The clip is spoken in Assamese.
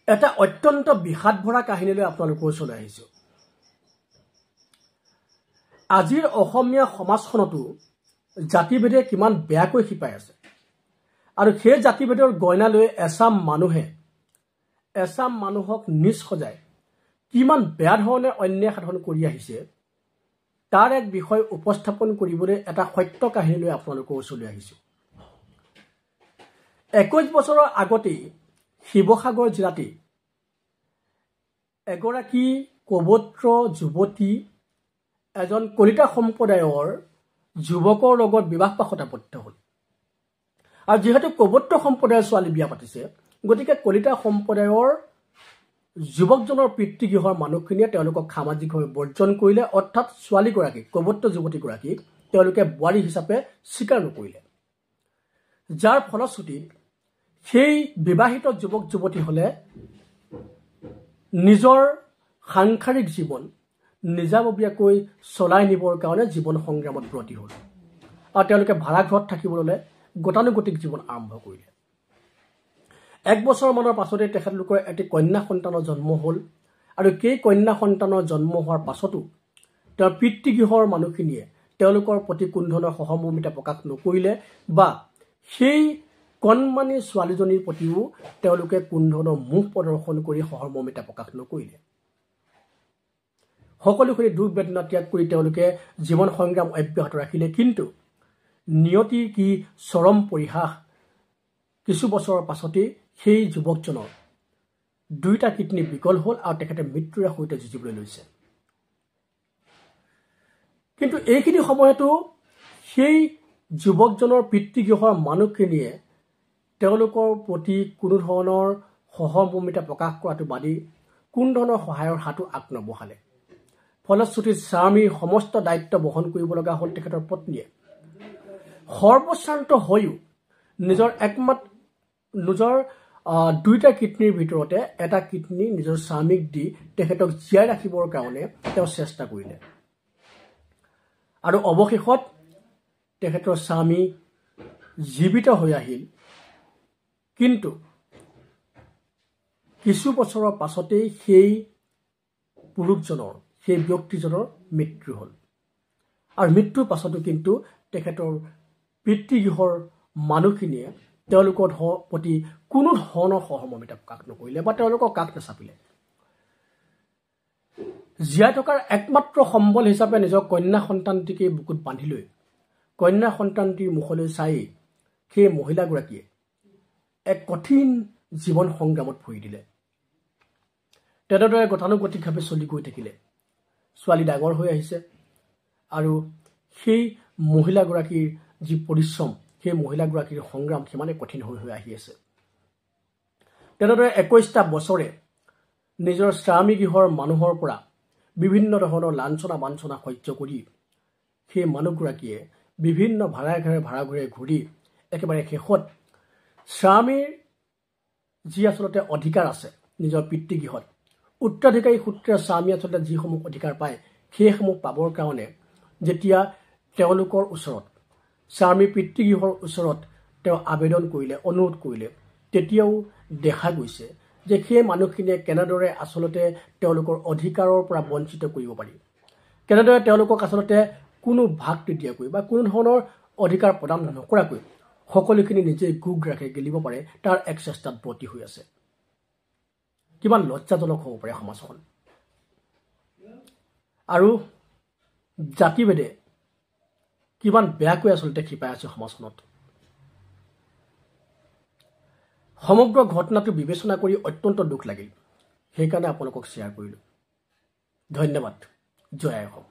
এটা অত্যন্ত বিষাদ ভৰা কাহিনীলৈ আপোনালোকৰ ওচৰলৈ আহিছোঁ। আজিৰ অসমীয়া সমাজখনতো জাতিভেদে কিমান বেয়াকৈ শিপাই আছে আৰু সেই জাতিভেদৰ গইনা লৈ এচাম মানুহক নিজ সজাই কিমান বেয়া ধৰণে অন্যায় সাধন কৰি আহিছে তাৰ এক বিষয় উপস্থাপন কৰিবলৈ এটা সত্য কাহিনী লৈ আপোনালোকৰ ওচৰলৈ আহিছোঁ। 21 বছৰৰ আগতেই শিৱসাগৰ জিলাতে এগৰাকী কবত্ৰ যুৱতী এজন কলিতা সম্প্ৰদায়ৰ যুৱকৰ লগত বিবাহপাশত আবদ্ধ হ'ল। আৰু যেহেতু কবত্ৰ সম্প্ৰদায়ৰ ছোৱালী বিয়া পাতিছে, গতিকে কলিতা সম্প্ৰদায়ৰ যুৱকজনৰ পিতৃগৃহৰ মানুহখিনিয়ে তেওঁলোকক সামাজিকভাৱে বৰ্জন কৰিলে, অৰ্থাৎ ছোৱালীগৰাকীক, কবত্ৰ যুৱতীগৰাকীক তেওঁলোকে বোৱাৰী হিচাপে স্বীকাৰ নকৰিলে। যাৰ ফলশ্ৰুতিত সেই বিবাহিত যুৱক যুৱতীসকলে নিজৰ সাংসাৰিক জীৱন নিজাববীয়াকৈ চলাই নিবৰ কাৰণে জীৱন সংগ্ৰামত ব্ৰতী হ'ল আৰু তেওঁলোকে ভাড়াঘৰত থাকিবলৈ গতানুগতিক জীৱন আৰম্ভ কৰিলে। 1 বছৰমানৰ পাছতে তেখেতলোকৰ এটি কন্যা সন্তানৰ জন্ম হ'ল আৰু সেই কন্যা সন্তানৰ জন্ম হোৱাৰ পাছতো তেওঁৰ পিতৃগৃহৰ মানুহখিনিয়ে তেওঁলোকৰ প্ৰতি কোনো ধৰণৰ সহমৰ্মিতা প্ৰকাশ নকৰিলে বা সেই কণমানি ছোৱালীজনীৰ প্ৰতিও তেওঁলোকে কোনো ধৰণৰ মুখ প্ৰদৰ্শন কৰি সহমৰ্মিতা প্ৰকাশ নকৰিলে। সকলোখিনি দুখ বেদনা ত্যাগ কৰি তেওঁলোকে জীৱন সংগ্ৰাম অব্যাহত ৰাখিলে। কিন্তু নিয়তিৰ কি চৰম পৰিহাস, কিছু বছৰৰ পাছতেই সেই যুৱকজনৰ 2টা কিডনী বিকল হ'ল আৰু তেখেতে মৃত্যুৰে সৈতে যুঁজিবলৈ লৈছে। কিন্তু এইখিনি সময়তো সেই যুৱকজনৰ পিতৃগৃহৰ মানুহখিনিয়ে তেওঁলোকৰ প্ৰতি কোনো ধৰণৰ সহমৰ্মিতা প্ৰকাশ কৰাটো বাদে কোনো ধৰণৰ সহায়ৰ হাতো আগ নবঢ়ালে। ফলশ্ৰুতিত স্বামীৰ সমস্ত দায়িত্ব বহন কৰিব লগা হ'ল তেখেতৰ পত্নীয়ে। সৰ্বশ্ৰান্ত হৈও নিজৰ 2টা কিডনীৰ ভিতৰতে এটা কিডনী নিজৰ স্বামীক দি তেখেতক জীয়াই ৰাখিবৰ কাৰণে তেওঁ চেষ্টা কৰিলে আৰু অৱশেষত তেখেতৰ স্বামী জীৱিত হৈ আহিল। কিন্তু কিছু বছৰৰ পাছতেই সেই পুৰুষজনৰ, সেই ব্যক্তিজনৰ মৃত্যু হ'ল আৰু মৃত্যুৰ পাছতো কিন্তু তেখেতৰ পিতৃগৃহৰ মানুহখিনিয়ে তেওঁলোকৰ প্ৰতি কোনো ধৰণৰ সহমৰ্মিতা প্ৰকাশ নকৰিলে বা তেওঁলোকক কাষ নাচাপিলে। জীয়াই থকাৰ একমাত্ৰ সম্বল হিচাপে নিজৰ কন্যা সন্তানটিকে বুকুত বান্ধি লৈ কন্যা সন্তানটিৰ মুখলৈ চাই সেই মহিলাগৰাকীয়ে এক কঠিন জীৱন সংগ্ৰামত ভৰি দিলে। তেনেদৰে গতানুগতিকভাৱে চলি গৈ থাকিলে। ছোৱালী ডাঙৰ হৈ আহিছে আৰু সেই মহিলাগৰাকীৰ যি পৰিশ্ৰম, সেই মহিলাগৰাকীৰ সংগ্ৰাম সিমানে কঠিন হৈ আহি আছে। তেনেদৰে 21টা বছৰে নিজৰ স্বামীগৃহৰ মানুহৰ পৰা বিভিন্ন ধৰণৰ লাঞ্ছনা বাঞ্ছনা সহ্য কৰি সেই মানুহগৰাকীয়ে বিভিন্ন ভাড়া ঘৰে ঘূৰি একেবাৰে শেষত স্বামীৰ যি আচলতে অধিকাৰ আছে নিজৰ পিতৃগৃহত, উত্তৰাধিকাৰী সূত্ৰে স্বামী আচলতে যিসমূহ অধিকাৰ পায় সেইসমূহ পাবৰ কাৰণে যেতিয়া তেওঁলোকৰ ওচৰত, স্বামীৰ পিতৃগৃহৰ ওচৰত তেওঁ আবেদন কৰিলে, অনুৰোধ কৰিলে, তেতিয়াও দেখা গৈছে যে সেই মানুহখিনিয়ে কেনেদৰে আচলতে তেওঁলোকৰ অধিকাৰৰ পৰা বঞ্চিত কৰিব পাৰি, কেনেদৰে তেওঁলোকক আচলতে কোনো ভাগ নিদিয়াকৈ বা কোনো ধৰণৰ অধিকাৰ প্ৰদান নকৰাকৈ সকলোখিনি নিজেই গোগ ৰাখে গেলিব পাৰে, তাৰ এক চেষ্টাত ব্ৰতী হৈ আছে। কিমান লজ্জাজনক হ'ব পাৰে সমাজখন। আৰু জাতিভেদে কিমান বেয়াকৈ আচলতে শিপাই আছে সমাজখনত। সমগ্ৰ ঘটনাটো বিবেচনা কৰি অত্যন্ত দুখ লাগিল, সেইকাৰণে আপোনালোকক শ্বেয়াৰ কৰিলোঁ। ধন্যবাদ। জয় আই অসম।